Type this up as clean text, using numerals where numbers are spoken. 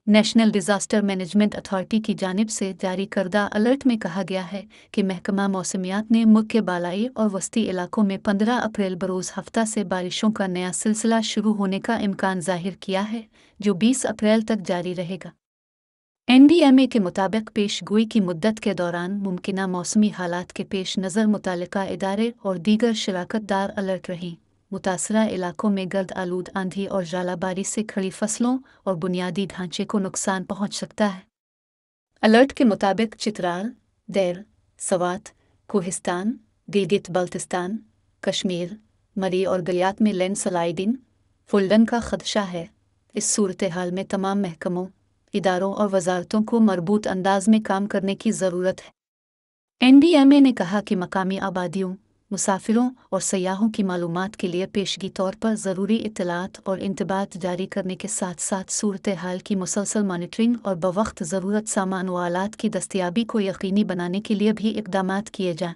National disaster management authority کی جانب سے جاری کردہ الرٹ میں کہا گیا ہے کہ محکمہ موسمیات نے ملک کے بالائی اور وسطی علاقوں میں 15 اپریل بروز ہفتہ سے بارشوں کا نیا سلسلہ شروع ہونے کا امکان ظاہر کیا ہے، جو 20 اپریل تک جاری رہے گا۔ NDMA کے مطابق پیش گوئی کی مدت کے دوران ممکنہ موسمی حالات کے پیش نظر متعلقہ ادارے اور دیگر شراکت دار الرٹ رہیں۔ متاثرہ علاقوں میں گرد آلود آندھی اور ژالہ باری سے کھڑی فصلوں اور بنیادی ڈھانچے کو نقصان پہنچ سکتا ہے۔ الرٹ کے مطابق چترال، دیر، سوات، کوہستان، گلگت بلتستان، کشمیر، مری اور گلیات میں لینڈ سلائیڈنگ، فلڈن کا خدشہ ہے۔ اس صورتحال میں تمام محکموں، اداروں اور وزارتوں کو مربوط انداز میں کام کرنے کی ضرورت ہے۔ NDMA نے کہا کہ مقامی آبادیوں، مسافروں اور سیاحوں کی معلومات کے لیے پیشگی طور پر ضروری اطلاعات اور انتباہات جاری کرنے کے ساتھ ساتھ صورتحال کی مسلسل مانیٹرنگ اور بوقت ضرورت سامان و آلات کی دستیابی کو یقینی بنانے کے لیے بھی اقدامات کیے جائیں۔